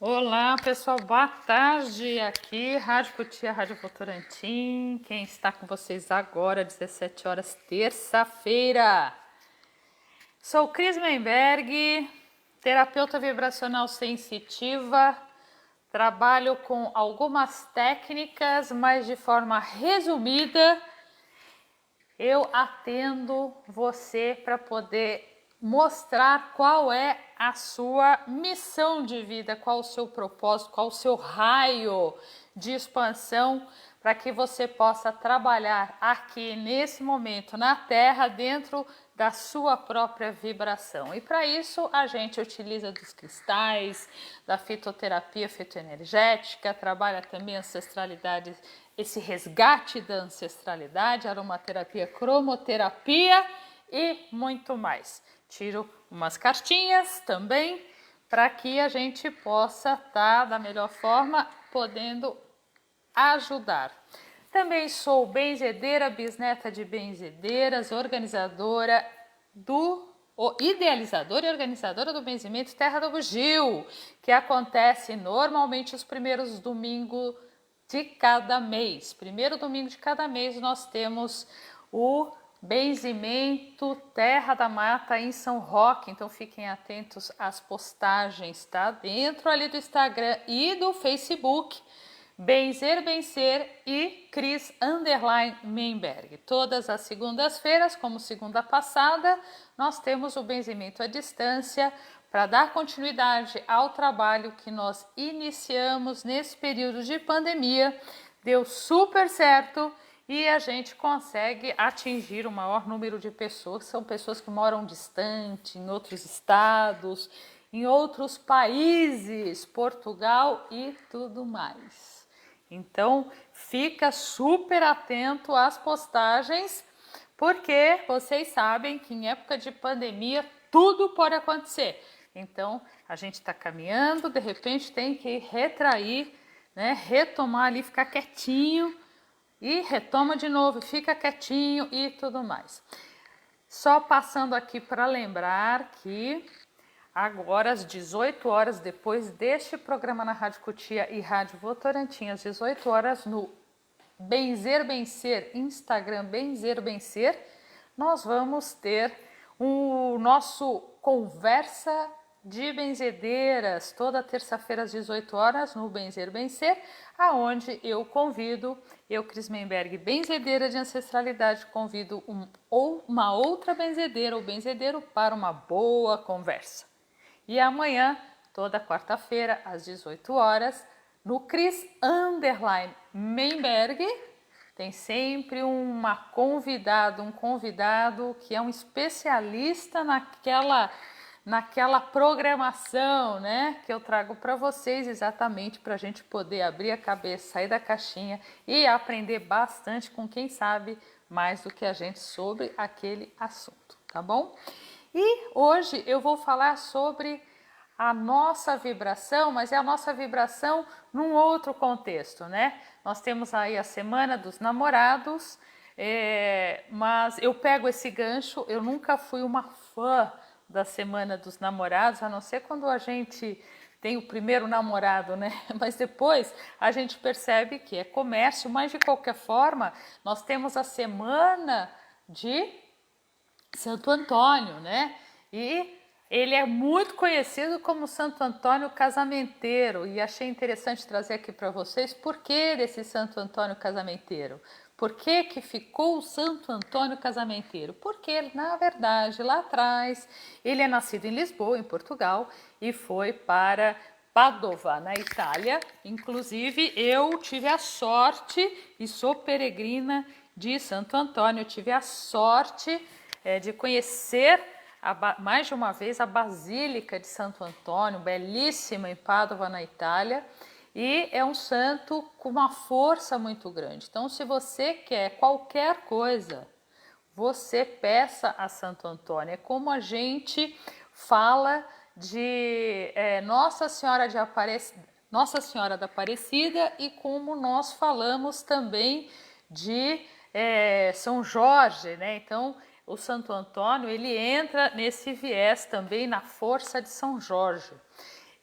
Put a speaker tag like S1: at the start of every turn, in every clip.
S1: Olá, pessoal, boa tarde. Aqui, Rádio Cotia, Rádio Votorantim. Quem está com vocês agora, 17 horas, terça-feira. Sou Cris Menberg, terapeuta vibracional sensitiva. Trabalho com algumas técnicas, mas de forma resumida. Eu atendo você para poder mostrar qual é a sua missão de vida, qual o seu propósito, qual o seu raio de expansão para que você possa trabalhar aqui nesse momento na Terra dentro da sua própria vibração. E para isso a gente utiliza dos cristais, da fitoterapia fitoenergética, trabalha também ancestralidade, esse resgate da ancestralidade, aromaterapia, cromoterapia e muito mais. Tiro umas cartinhas também para que a gente possa estar da melhor forma podendo ajudar. Também sou benzedeira, bisneta de benzedeiras, organizadora idealizadora e organizadora do benzimento Terra do Bugio, que acontece normalmente os primeiros domingos de cada mês. Primeiro domingo de cada mês nós temos o benzimento Terra da Mata em São Roque, então fiquem atentos às postagens, tá? Dentro ali do Instagram e do Facebook, Benzer e Cris Menberg. Todas as segundas-feiras, como segunda passada, nós temos o benzimento à distância para dar continuidade ao trabalho que nós iniciamos nesse período de pandemia. Deu super certo e a gente consegue atingir o maior número de pessoas. São pessoas que moram distante, em outros estados, em outros países, Portugal e tudo mais. Então, fica super atento às postagens, porque vocês sabem que em época de pandemia tudo pode acontecer. Então, a gente está caminhando, de repente tem que retrair, né? Retomar ali, ficar quietinho e retoma de novo, fica quietinho e tudo mais. Só passando aqui para lembrar que agora, às 18 horas, depois deste programa na Rádio Cotia e Rádio Votorantim, às 18 horas, no Benzer, Instagram Benzer, nós vamos ter o nosso Conversa de Benzedeiras, toda terça-feira às 18 horas, no Benzer, aonde eu convido, Cris Menberg, benzedeira de ancestralidade, convido uma outra benzedeira ou benzedeiro para uma boa conversa. E amanhã, toda quarta-feira, às 18 horas, no Cris Menberg, tem sempre um convidado que é um especialista naquela programação, né? Que eu trago para vocês exatamente para a gente poder abrir a cabeça, sair da caixinha e aprender bastante com quem sabe mais do que a gente sobre aquele assunto, tá bom? E hoje eu vou falar sobre a nossa vibração, mas é a nossa vibração num outro contexto, né? Nós temos aí a Semana dos Namorados, mas eu pego esse gancho, eu nunca fui uma fã da Semana dos Namorados, a não ser quando a gente tem o primeiro namorado, né? Mas depois a gente percebe que é comércio, mas de qualquer forma, nós temos a Semana de Santo Antônio, né? E ele é muito conhecido como Santo Antônio Casamenteiro e achei interessante trazer aqui para vocês por que desse Santo Antônio Casamenteiro. Por que ficou o Santo Antônio Casamenteiro? Porque, na verdade, lá atrás, ele é nascido em Lisboa, em Portugal, e foi para Padova, na Itália. Inclusive, eu tive a sorte, e sou peregrina de Santo Antônio, eu tive a sorte de conhecer mais de uma vez a Basílica de Santo Antônio, belíssima em Padova, na Itália, e é um santo com uma força muito grande. Então, se você quer qualquer coisa, você peça a Santo Antônio. É como a gente fala de Nossa Senhora da Aparecida e como nós falamos também de São Jorge, né? Então, o Santo Antônio, ele entra nesse viés também na força de São Jorge.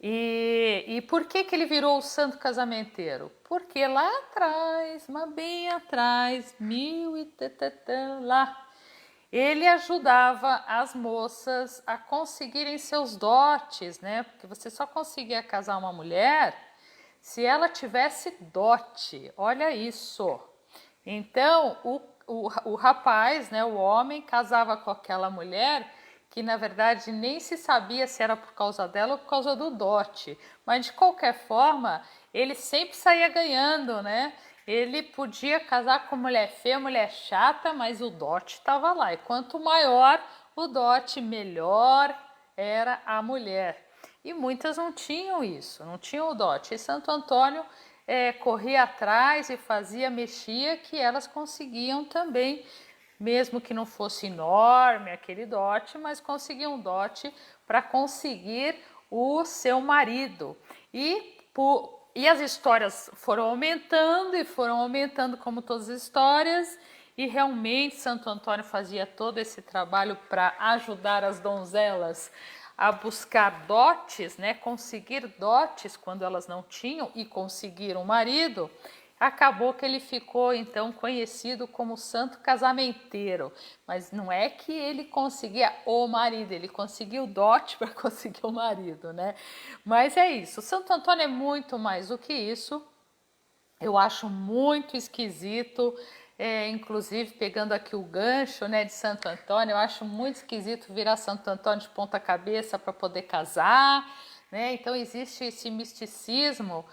S1: E por que ele virou o santo casamenteiro? Porque lá atrás, mas bem atrás, mil e tatatã, lá, ele ajudava as moças a conseguirem seus dotes, né? Porque você só conseguia casar uma mulher se ela tivesse dote. Olha isso. Então, o rapaz, né, o homem, casava com aquela mulher que na verdade nem se sabia se era por causa dela ou por causa do dote. Mas de qualquer forma, ele sempre saía ganhando, né? Ele podia casar com mulher feia, mulher chata, mas o dote estava lá. E quanto maior o dote, melhor era a mulher. E muitas não tinham isso, não tinham o dote. E Santo Antônio corria atrás e fazia, mexia, que elas conseguiam também, mesmo que não fosse enorme aquele dote, mas conseguiam um dote para conseguir o seu marido. E as histórias foram aumentando como todas as histórias, e realmente Santo Antônio fazia todo esse trabalho para ajudar as donzelas a buscar dotes, né, conseguir dotes quando elas não tinham e conseguir um marido. Acabou que ele ficou então conhecido como santo casamenteiro, mas não é que ele conseguia o marido, ele conseguiu dote para conseguir o marido, né? Mas é isso, Santo Antônio é muito mais do que isso. Eu acho muito esquisito, inclusive pegando aqui o gancho, né, de Santo Antônio, eu acho muito esquisito virar Santo Antônio de ponta cabeça para poder casar, né? Então existe esse misticismo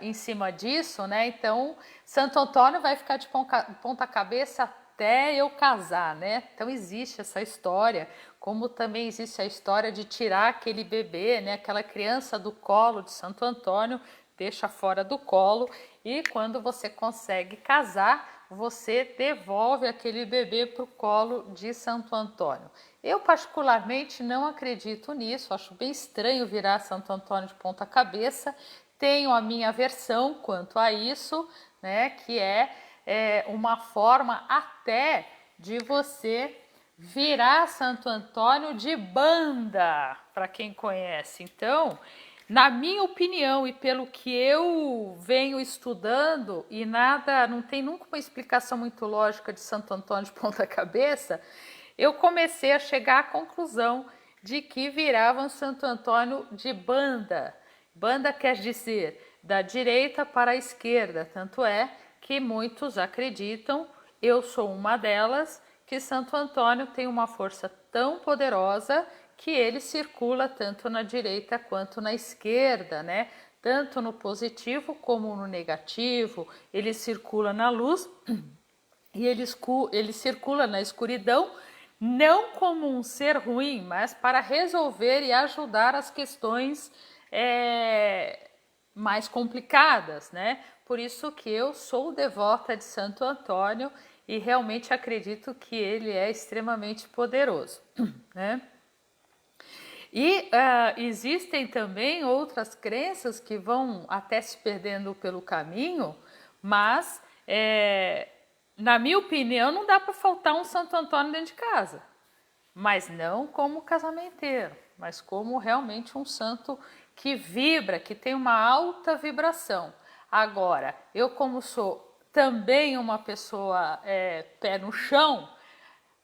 S1: em cima disso, né? Então Santo Antônio vai ficar de ponta cabeça até eu casar, né? Então existe essa história, como também existe a história de tirar aquele bebê, né, aquela criança do colo de Santo Antônio, deixa fora do colo, e quando você consegue casar, você devolve aquele bebê para o colo de Santo Antônio. Eu particularmente não acredito nisso, acho bem estranho virar Santo Antônio de ponta cabeça. Tenho a minha versão quanto a isso, né, que é uma forma até de você virar Santo Antônio de banda, para quem conhece. Então, na minha opinião e pelo que eu venho estudando, e não tem nunca uma explicação muito lógica de Santo Antônio de ponta cabeça, eu comecei a chegar à conclusão de que viravam Santo Antônio de banda. Banda quer dizer da direita para a esquerda, tanto é que muitos acreditam, eu sou uma delas, que Santo Antônio tem uma força tão poderosa que ele circula tanto na direita quanto na esquerda, né? Tanto no positivo como no negativo, ele circula na luz e ele circula na escuridão, não como um ser ruim, mas para resolver e ajudar as questões mais complicadas, né? Por isso que eu sou devota de Santo Antônio e realmente acredito que ele é extremamente poderoso, né? E existem também outras crenças que vão até se perdendo pelo caminho, mas, na minha opinião, não dá para faltar um Santo Antônio dentro de casa. Mas não como casamenteiro, mas como realmente um santo que vibra, que tem uma alta vibração. Agora, eu como sou também uma pessoa pé no chão,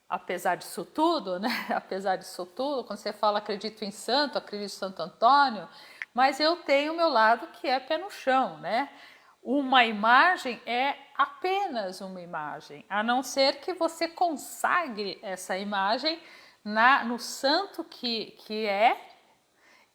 S1: apesar disso tudo, né? Apesar disso tudo, quando você fala acredito em santo, acredito em Santo Antônio, mas eu tenho o meu lado que é pé no chão, né? Uma imagem é apenas uma imagem, a não ser que você consagre essa imagem no santo que é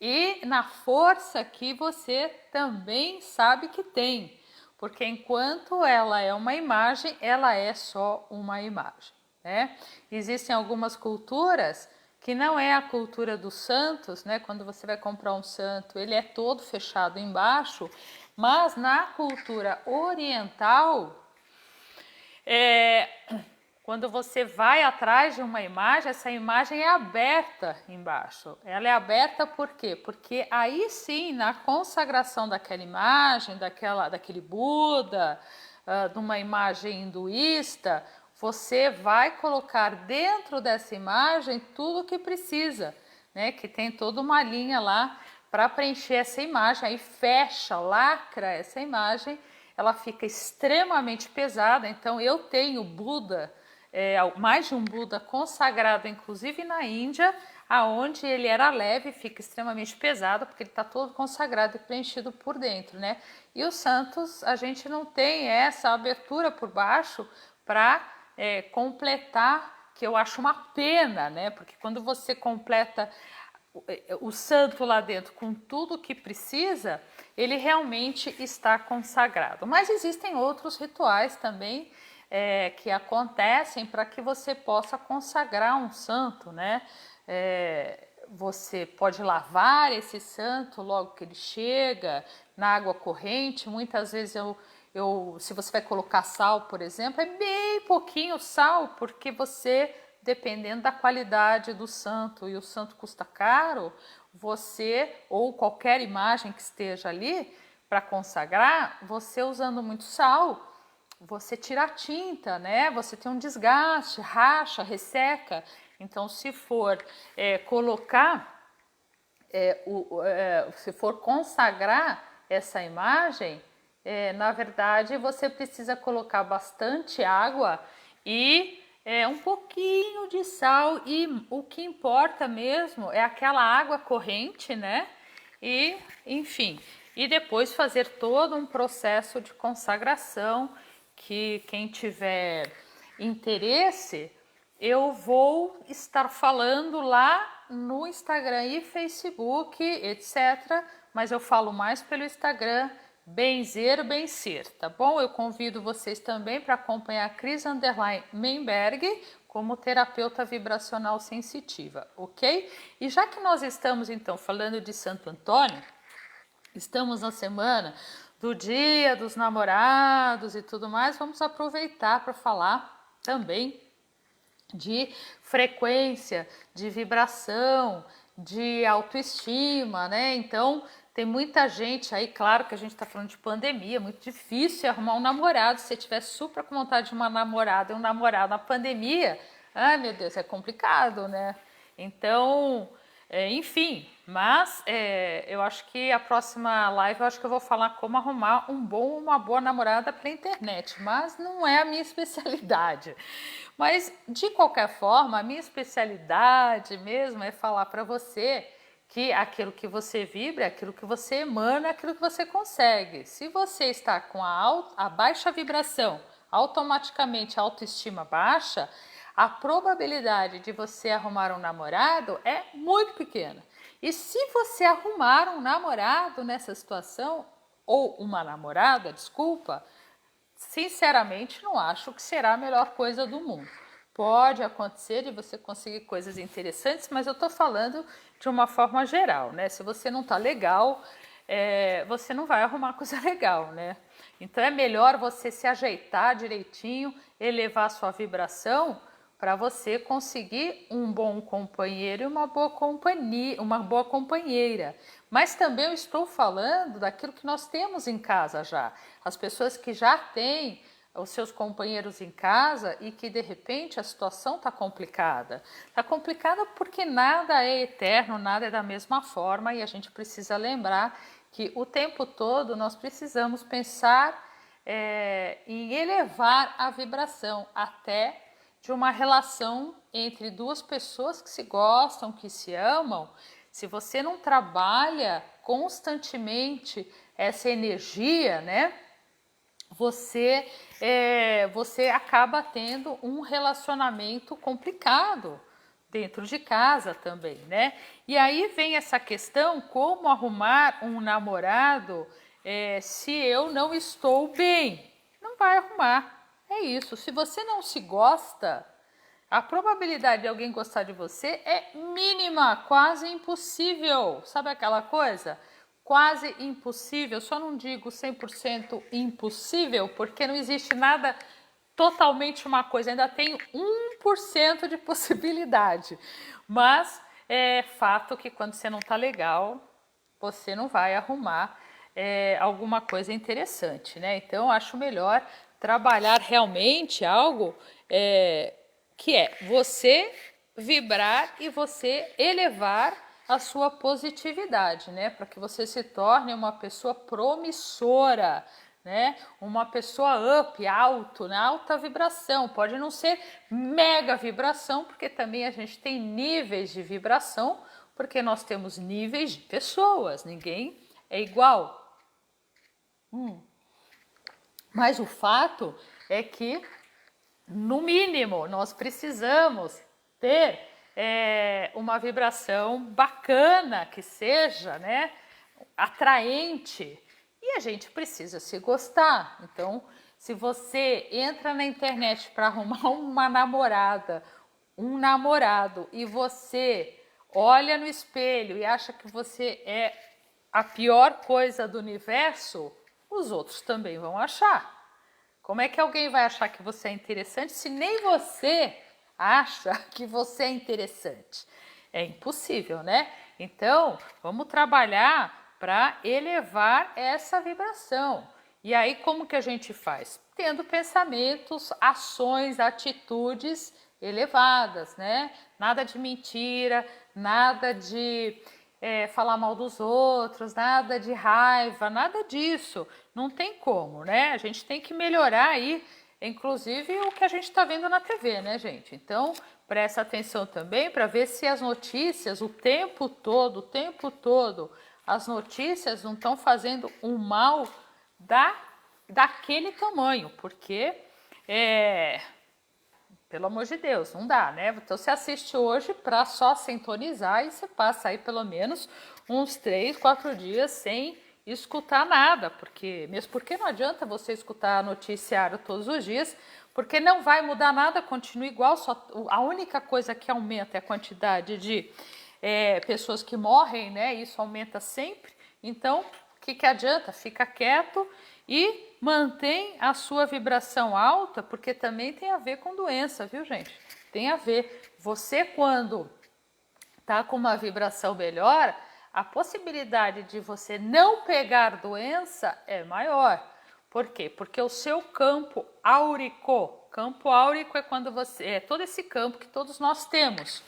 S1: e na força que você também sabe que tem, porque enquanto ela é uma imagem, ela é só uma imagem, né? Existem algumas culturas que não é a cultura dos santos, né? Quando você vai comprar um santo, ele é todo fechado embaixo, mas na cultura oriental, quando você vai atrás de uma imagem, essa imagem é aberta embaixo. Ela é aberta por quê? Porque aí sim, na consagração daquela imagem, daquele Buda, de uma imagem hinduísta, você vai colocar dentro dessa imagem tudo o que precisa, né? Que tem toda uma linha lá para preencher essa imagem, aí fecha, lacra essa imagem, ela fica extremamente pesada. Então eu tenho Buda, mais de um Buda consagrado, inclusive na Índia, aonde ele era leve, fica extremamente pesado, porque ele está todo consagrado e preenchido por dentro, né? E os santos, a gente não tem essa abertura por baixo para completar, que eu acho uma pena, né? Porque quando você completa o santo lá dentro com tudo que precisa, ele realmente está consagrado. Mas existem outros rituais também que acontecem para que você possa consagrar um santo, né? Você pode lavar esse santo logo que ele chega na água corrente. Muitas vezes se você vai colocar sal, por exemplo, é bem pouquinho sal, porque você, dependendo da qualidade do santo, e o santo custa caro, você, ou qualquer imagem que esteja ali para consagrar, você usando muito sal, você tira a tinta, né? Você tem um desgaste, racha, resseca. Então, se for se for consagrar essa imagem, na verdade, você precisa colocar bastante água e um pouquinho de sal, e o que importa mesmo é aquela água corrente, né? E, enfim, e depois fazer todo um processo de consagração, que quem tiver interesse, eu vou estar falando lá no Instagram e Facebook, etc. Mas eu falo mais pelo Instagram, Benzer Bencer, tá bom? Eu convido vocês também para acompanhar a Cris_Menberg como terapeuta vibracional sensitiva, ok? E já que nós estamos então falando de Santo Antônio, estamos na semana do Dia dos Namorados e tudo mais, vamos aproveitar para falar também de frequência, de vibração, de autoestima, né? Então, tem muita gente aí, claro que a gente está falando de pandemia, muito difícil arrumar um namorado. Se você tiver super com vontade de uma namorada e um namorado na pandemia, ai meu Deus, é complicado, né? Então, enfim, mas eu acho que a próxima live eu vou falar como arrumar uma boa namorada pela internet, mas não é a minha especialidade. Mas de qualquer forma, a minha especialidade mesmo é falar para você que aquilo que você vibra, aquilo que você emana, aquilo que você consegue. Se você está com a baixa vibração, automaticamente a autoestima baixa, a probabilidade de você arrumar um namorado é muito pequena. E se você arrumar um namorado nessa situação, ou uma namorada, desculpa, sinceramente não acho que será a melhor coisa do mundo. Pode acontecer de você conseguir coisas interessantes, mas eu estou falando de uma forma geral, né? Se você não está legal, você não vai arrumar coisa legal, né? Então é melhor você se ajeitar direitinho, elevar a sua vibração, para você conseguir um bom companheiro e uma boa companhia, uma boa companheira. Mas também eu estou falando daquilo que nós temos em casa já. As pessoas que já têm os seus companheiros em casa e que de repente a situação está complicada. Está complicada porque nada é eterno, nada é da mesma forma, e a gente precisa lembrar que o tempo todo nós precisamos pensar em elevar a vibração até de uma relação entre duas pessoas que se gostam, que se amam. Se você não trabalha constantemente essa energia, né, você acaba tendo um relacionamento complicado dentro de casa também, né? E aí vem essa questão, como arrumar um namorado se eu não estou bem? Não vai arrumar. É isso, se você não se gosta, a probabilidade de alguém gostar de você é mínima, quase impossível. Sabe aquela coisa? Quase impossível, só não digo 100% impossível, porque não existe nada totalmente uma coisa, ainda tem 1% de possibilidade. Mas é fato que quando você não tá legal, você não vai arrumar alguma coisa interessante, né? Então, eu acho melhor trabalhar realmente algo que é você vibrar e você elevar a sua positividade, né? Para que você se torne uma pessoa promissora, né? Uma pessoa up, alto, né? Alta vibração. Pode não ser mega vibração, porque também a gente tem níveis de vibração, porque nós temos níveis de pessoas, ninguém é igual. Mas o fato é que, no mínimo, nós precisamos ter uma vibração bacana, que seja, né, atraente, e a gente precisa se gostar. Então, se você entra na internet para arrumar uma namorada, um namorado, e você olha no espelho e acha que você é a pior coisa do universo, os outros também vão achar. Como é que alguém vai achar que você é interessante se nem você acha que você é interessante? É impossível, né? Então, vamos trabalhar para elevar essa vibração. E aí, como que a gente faz? Tendo pensamentos, ações, atitudes elevadas, né? Nada de mentira, nada de falar mal dos outros, nada de raiva, nada disso. Não tem como, né? A gente tem que melhorar aí, inclusive o que a gente está vendo na TV, né, gente? Então, presta atenção também para ver se as notícias, o tempo todo, as notícias não estão fazendo um mal daquele tamanho, porque pelo amor de Deus, não dá, né? Então você assiste hoje para só sintonizar e você passa aí pelo menos uns 3, 4 dias sem escutar nada, mesmo porque não adianta você escutar noticiário todos os dias, porque não vai mudar nada, continua igual, a única coisa que aumenta é a quantidade de pessoas que morrem, né? Isso aumenta sempre. Então, o que adianta? Fica quieto e mantém a sua vibração alta, porque também tem a ver com doença, viu, gente? Tem a ver. Você, quando tá com uma vibração melhor, a possibilidade de você não pegar doença é maior. Por quê? Porque o seu campo áurico é quando é todo esse campo que todos nós temos.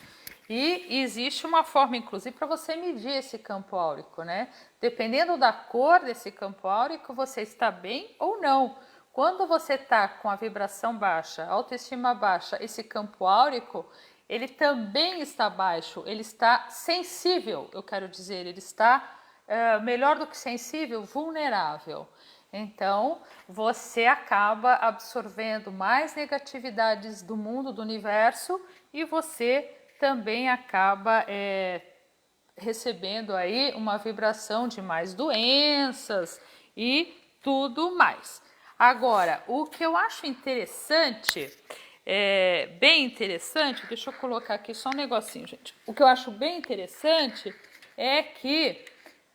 S1: E existe uma forma, inclusive, para você medir esse campo áurico, né? Dependendo da cor desse campo áurico, você está bem ou não. Quando você está com a vibração baixa, autoestima baixa, esse campo áurico, ele também está baixo, ele está sensível, eu quero dizer, ele está melhor do que sensível, vulnerável. Então, você acaba absorvendo mais negatividades do mundo, do universo, e você também acaba recebendo aí uma vibração de mais doenças e tudo mais. Agora, o que eu acho interessante, bem interessante, deixa eu colocar aqui só um negocinho, gente. O que eu acho bem interessante é que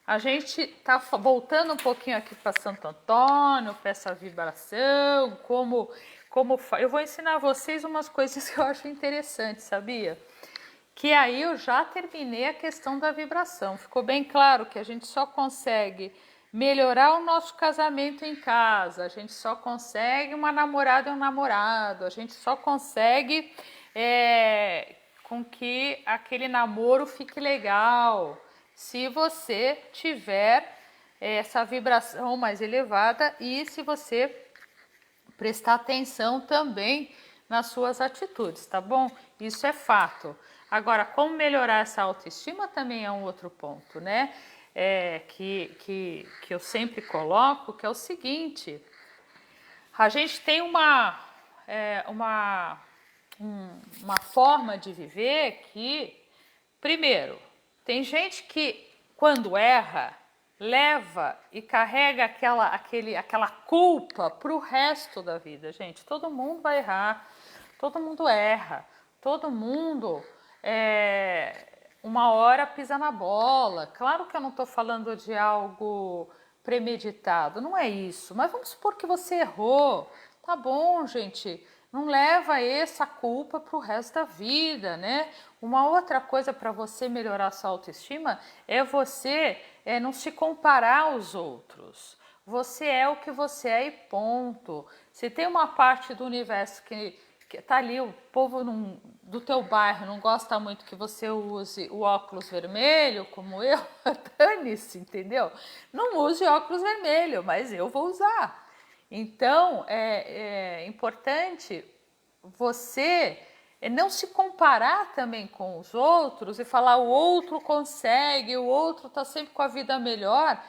S1: a gente está voltando um pouquinho aqui para Santo Antônio, para essa vibração, eu vou ensinar vocês umas coisas que eu acho interessantes, sabia? Que aí eu já terminei a questão da vibração. Ficou bem claro que a gente só consegue melhorar o nosso casamento em casa, a gente só consegue uma namorada e um namorado, a gente só consegue com que aquele namoro fique legal, se você tiver essa vibração mais elevada e se você prestar atenção também nas suas atitudes, tá bom? Isso é fato. Agora, como melhorar essa autoestima também é um outro ponto, né? Que eu sempre coloco, que é o seguinte: a gente tem uma forma de viver que, primeiro, tem gente que quando erra, leva e carrega aquela culpa para o resto da vida. Gente, todo mundo vai errar, todo mundo erra, todo mundo uma hora pisa na bola. Claro que eu não estou falando de algo premeditado, não é isso. Mas vamos supor que você errou. Tá bom, gente. Não leva essa culpa para o resto da vida, né? Uma outra coisa para você melhorar sua autoestima é você não se comparar aos outros. Você é o que você é e ponto. Se tem uma parte do universo que tá ali, o povo do teu bairro não gosta muito que você use o óculos vermelho, como eu, dane-se, entendeu? Não use óculos vermelho, mas eu vou usar. Então, é importante você não se comparar também com os outros e falar o outro consegue, o outro tá sempre com a vida melhor.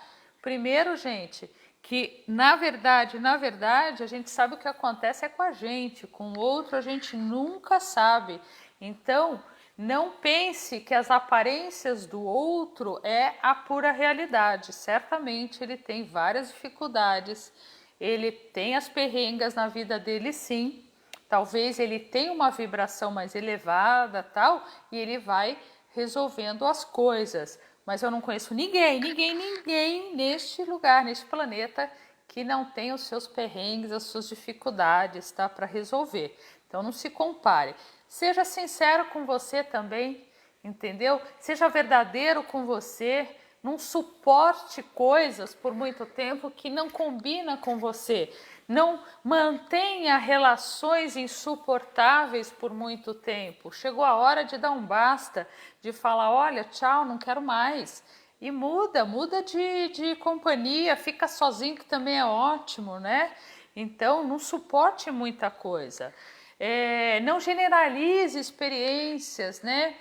S1: Primeiro, gente, que na verdade, a gente sabe o que acontece é com a gente, com o outro a gente nunca sabe. Então, não pense que as aparências do outro é a pura realidade. Certamente ele tem várias dificuldades, ele tem as perrengas na vida dele, sim. Talvez ele tenha uma vibração mais elevada, tal, e ele vai resolvendo as coisas. Mas eu não conheço ninguém neste lugar, neste planeta, que não tenha os seus perrengues, as suas dificuldades, tá, para resolver. Então não se compare. Seja sincero com você também, entendeu? Seja verdadeiro com você. Não suporte coisas por muito tempo que não combina com você. Não mantenha relações insuportáveis por muito tempo. Chegou a hora de dar um basta, de falar, olha, tchau, não quero mais. E muda de companhia, fica sozinho, que também é ótimo, né? Então, não suporte muita coisa. Não generalize experiências, né?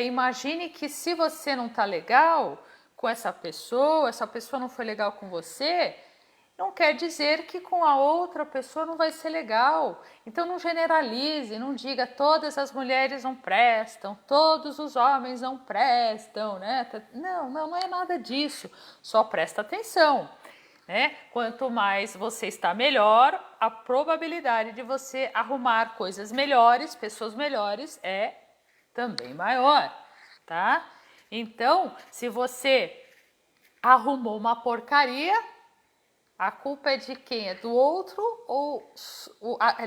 S1: Imagine que se você não tá legal com essa pessoa não foi legal com você, não quer dizer que com a outra pessoa não vai ser legal. Então não generalize, não diga todas as mulheres não prestam, todos os homens não prestam, né? Não é nada disso. Só presta atenção, né? Quanto mais você está melhor, a probabilidade de você arrumar coisas melhores, pessoas melhores é também maior, tá? Então, se você arrumou uma porcaria, a culpa é de quem? É do outro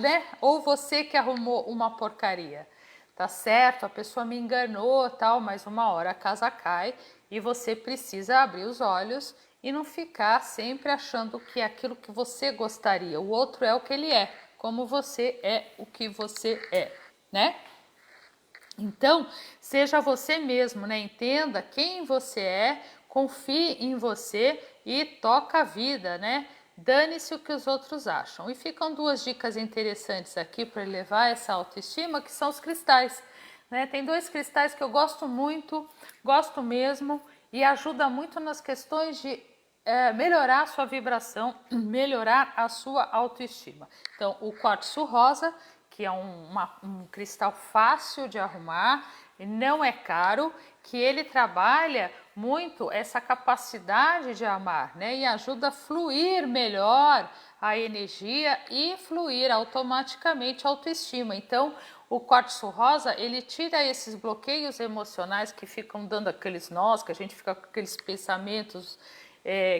S1: né? Ou você que arrumou uma porcaria? Tá certo, a pessoa me enganou, tal, mas uma hora a casa cai e você precisa abrir os olhos e não ficar sempre achando que é aquilo que você gostaria. O outro é o que ele é, como você é o que você é, né? Então, seja você mesmo, né? Entenda quem você é, confie em você e toca a vida, né? Dane-se o que os outros acham. E ficam duas dicas interessantes aqui para elevar essa autoestima, que são os cristais, né? Tem dois cristais que eu gosto muito, gosto mesmo, e ajuda muito nas questões de melhorar a sua vibração, melhorar a sua autoestima. Então, o quartzo rosa, que é um cristal fácil de arrumar, não é caro, que ele trabalha muito essa capacidade de amar, né? E ajuda a fluir melhor a energia e fluir automaticamente a autoestima. Então, o quartzo rosa, ele tira esses bloqueios emocionais que ficam dando aqueles nós, que a gente fica com aqueles pensamentos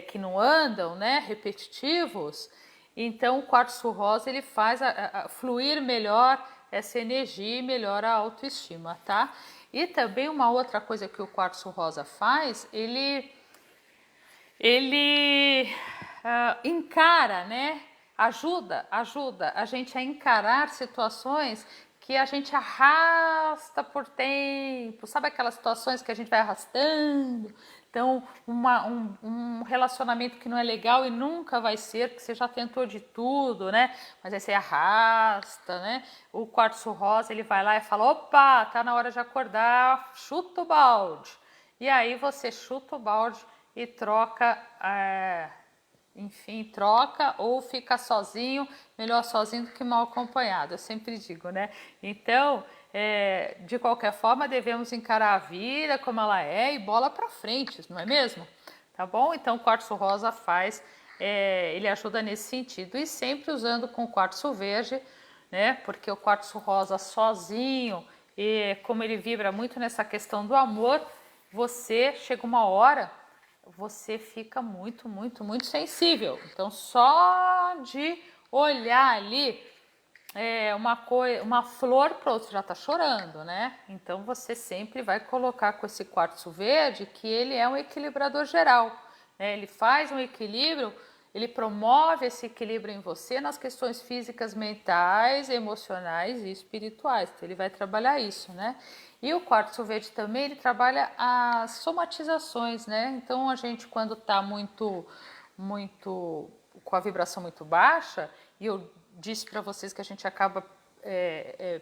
S1: que não andam, né? Repetitivos. Então, o quartzo rosa ele faz fluir melhor essa energia e melhora a autoestima, tá? E também uma outra coisa que o quartzo rosa faz, ele encara, né? Ajuda a gente a encarar situações que a gente arrasta por tempo, sabe aquelas situações que a gente vai arrastando? Então, um relacionamento que não é legal e nunca vai ser, porque você já tentou de tudo, né? Mas aí você arrasta, né? O quartzo rosa, ele vai lá e fala, opa, tá na hora de acordar, chuta o balde. E aí você chuta o balde e troca, enfim, troca ou fica sozinho, melhor sozinho do que mal acompanhado, eu sempre digo, né? Então, de qualquer forma, devemos encarar a vida como ela é e bola para frente, não é mesmo? Tá bom? Então, o quartzo rosa ele ajuda nesse sentido. E sempre usando com quartzo verde, né? Porque o quartzo rosa sozinho, e como ele vibra muito nessa questão do amor, você chega uma hora, você fica muito, muito, muito sensível. Então, só de olhar ali uma flor, pronto, já está chorando, né? Então você sempre vai colocar com esse quartzo verde que ele é um equilibrador geral, né? Ele faz um equilíbrio ele promove esse equilíbrio em você nas questões físicas, mentais, emocionais e espirituais. Então, ele vai trabalhar isso, né? E o quartzo verde também, ele trabalha as somatizações, né? Então, a gente quando está muito com a vibração muito baixa, e eu disse para vocês que a gente acaba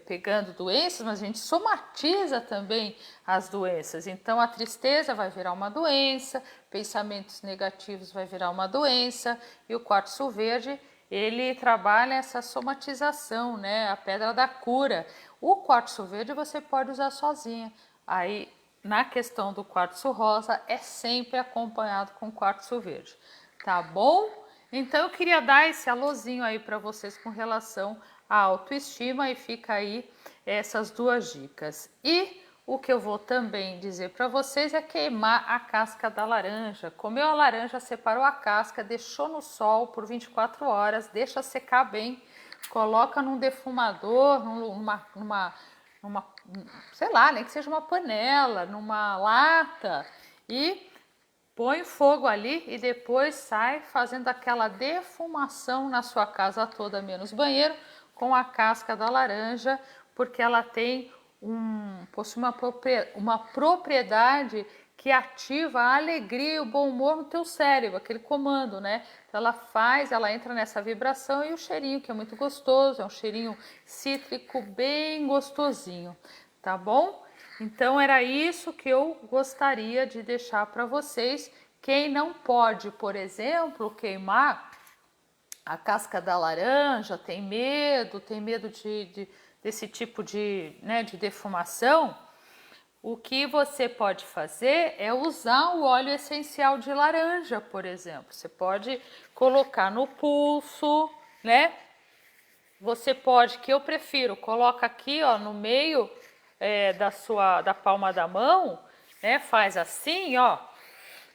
S1: pegando doenças, mas a gente somatiza também as doenças. Então a tristeza vai virar uma doença, pensamentos negativos vai virar uma doença, e o quartzo verde ele trabalha essa somatização, né? A pedra da cura. O quartzo verde você pode usar sozinha. Aí na questão do quartzo rosa é sempre acompanhado com quartzo verde, tá bom? Então eu queria dar esse alôzinho aí para vocês com relação à autoestima, e fica aí essas duas dicas. E o que eu vou também dizer para vocês é queimar a casca da laranja. Comeu a laranja, separou a casca, deixou no sol por 24 horas, deixa secar bem, coloca num defumador, numa sei lá, nem que seja uma panela, numa lata, e põe fogo ali e depois sai fazendo aquela defumação na sua casa toda, menos banheiro, com a casca da laranja, porque ela possui uma propriedade que ativa a alegria e o bom humor no teu cérebro, aquele comando, né? Então ela entra nessa vibração, e o cheirinho que é muito gostoso, é um cheirinho cítrico bem gostosinho, tá bom? Então era isso que eu gostaria de deixar para vocês. Quem não pode, por exemplo, queimar a casca da laranja, tem medo desse tipo de defumação, o que você pode fazer é usar o óleo essencial de laranja, por exemplo. Você pode colocar no pulso, né? Você pode, que eu prefiro, coloca aqui, ó, no meio da palma da mão, né? Faz assim, ó,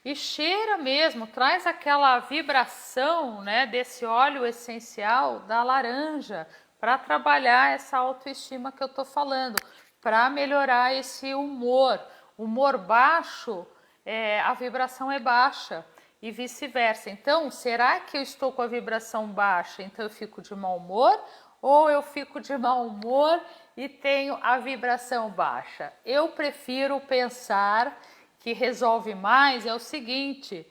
S1: e cheira mesmo, traz aquela vibração, né, desse óleo essencial da laranja para trabalhar essa autoestima que eu tô falando, para melhorar esse humor. Humor baixo, a vibração é baixa e vice-versa. Então, será que eu estou com a vibração baixa, então eu fico de mau humor? Ou eu fico de mau humor e tenho a vibração baixa? Eu prefiro pensar que resolve mais é o seguinte: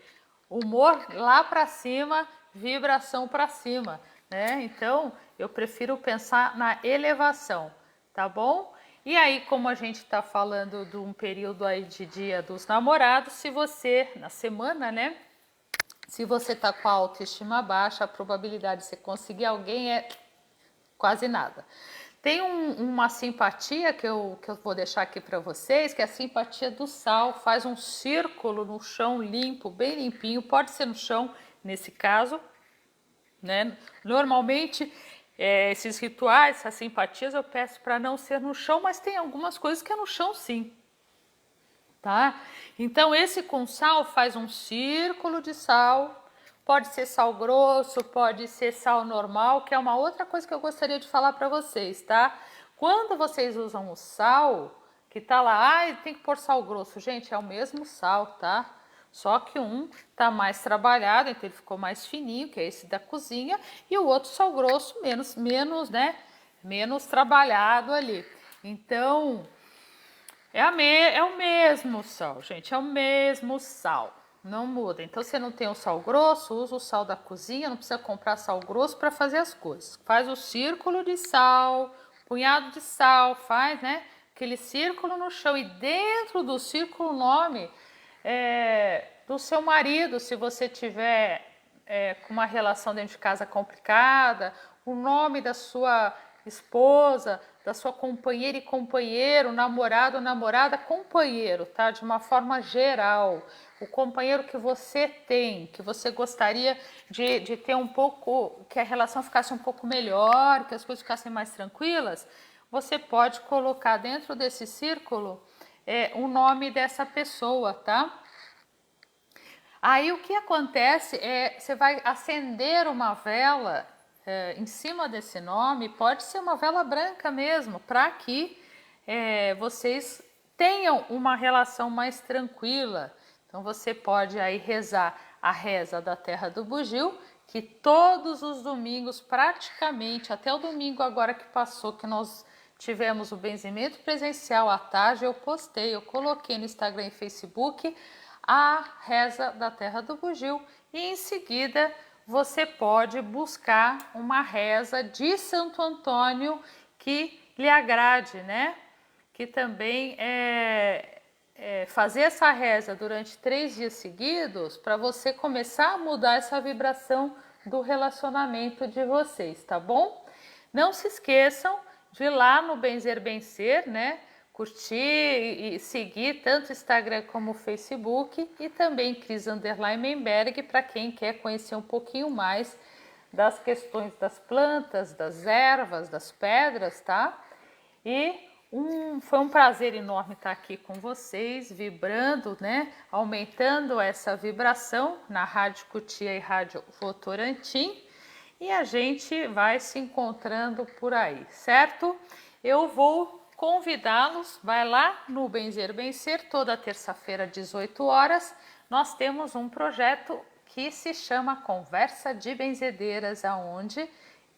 S1: humor lá para cima, vibração para cima, né? Então, eu prefiro pensar na elevação, tá bom? E aí, como a gente está falando de um período aí de Dia dos Namorados, se você, na semana, né? Se você tá com a autoestima baixa, a probabilidade de você conseguir alguém é quase nada. Tem uma simpatia que eu vou deixar aqui para vocês, que é a simpatia do sal. Faz um círculo no chão limpo, bem limpinho, pode ser no chão nesse caso, né? Normalmente, esses rituais, essas simpatias, eu peço para não ser no chão, mas tem algumas coisas que é no chão sim, tá? Então, esse com sal faz um círculo de sal. Pode ser sal grosso, pode ser sal normal, que é uma outra coisa que eu gostaria de falar para vocês, tá? Quando vocês usam o sal, que tá lá, tem que pôr sal grosso. Gente, é o mesmo sal, tá? Só que um tá mais trabalhado, então ele ficou mais fininho, que é esse da cozinha, e o outro sal grosso, menos trabalhado ali. Então, é o mesmo sal, gente, é o mesmo sal. Não muda. Então, você não tem o sal grosso, usa o sal da cozinha, não precisa comprar sal grosso para fazer as coisas. Faz o círculo de sal, punhado de sal, faz, né? Aquele círculo no chão, e dentro do círculo o nome do seu marido, se você tiver com uma relação dentro de casa complicada, o nome da sua esposa, da sua companheira e companheiro, namorado ou namorada, companheiro, tá? De uma forma geral. O companheiro que você tem, que você gostaria de ter um pouco, que a relação ficasse um pouco melhor, que as coisas ficassem mais tranquilas, você pode colocar dentro desse círculo o nome dessa pessoa, tá? Aí o que acontece você vai acender uma vela em cima desse nome, pode ser uma vela branca mesmo, para que vocês tenham uma relação mais tranquila. Então você pode aí rezar a reza da Terra do Bugio, que todos os domingos, praticamente, até o domingo agora que passou, que nós tivemos o benzimento presencial à tarde, eu coloquei no Instagram e Facebook a reza da Terra do Bugio e em seguida você pode buscar uma reza de Santo Antônio que lhe agrade, né? Que também fazer essa reza durante 3 dias seguidos para você começar a mudar essa vibração do relacionamento de vocês, tá bom? Não se esqueçam de ir lá no Benzer Bem Ser, né? Curtir e seguir tanto o Instagram como o Facebook e também Cris Menberg para quem quer conhecer um pouquinho mais das questões das plantas, das ervas, das pedras, tá? E foi um prazer enorme estar aqui com vocês, vibrando, né? Aumentando essa vibração na Rádio Cutia e Rádio Votorantim. E a gente vai se encontrando por aí, certo? Eu vou convidá-los, vai lá no Benzer Bem Ser, toda terça-feira, 18 horas. Nós temos um projeto que se chama Conversa de Benzedeiras, aonde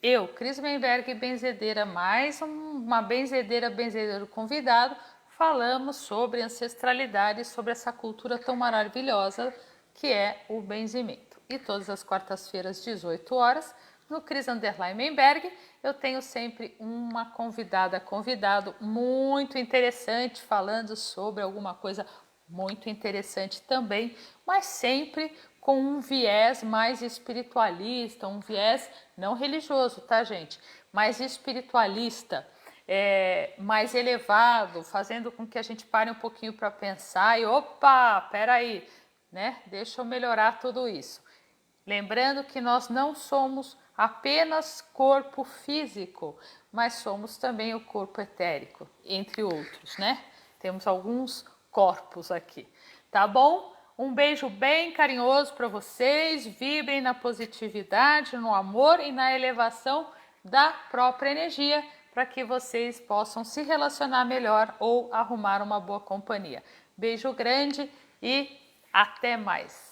S1: eu, Cris Menberg, benzedeira, mais uma benzedeiro convidado, falamos sobre ancestralidade, sobre essa cultura tão maravilhosa que é o benzimento. E todas as quartas-feiras, 18 horas, no Cris Menberg, eu tenho sempre uma convidado muito interessante, falando sobre alguma coisa muito interessante também, mas sempre com um viés mais espiritualista, um viés não religioso, tá, gente? Mais espiritualista, mais elevado, fazendo com que a gente pare um pouquinho para pensar e, opa, peraí, né? Deixa eu melhorar tudo isso. Lembrando que nós não somos apenas corpo físico, mas somos também o corpo etérico, entre outros, né? Temos alguns corpos aqui, tá bom? Um beijo bem carinhoso para vocês, vibrem na positividade, no amor e na elevação da própria energia, para que vocês possam se relacionar melhor ou arrumar uma boa companhia. Beijo grande e até mais!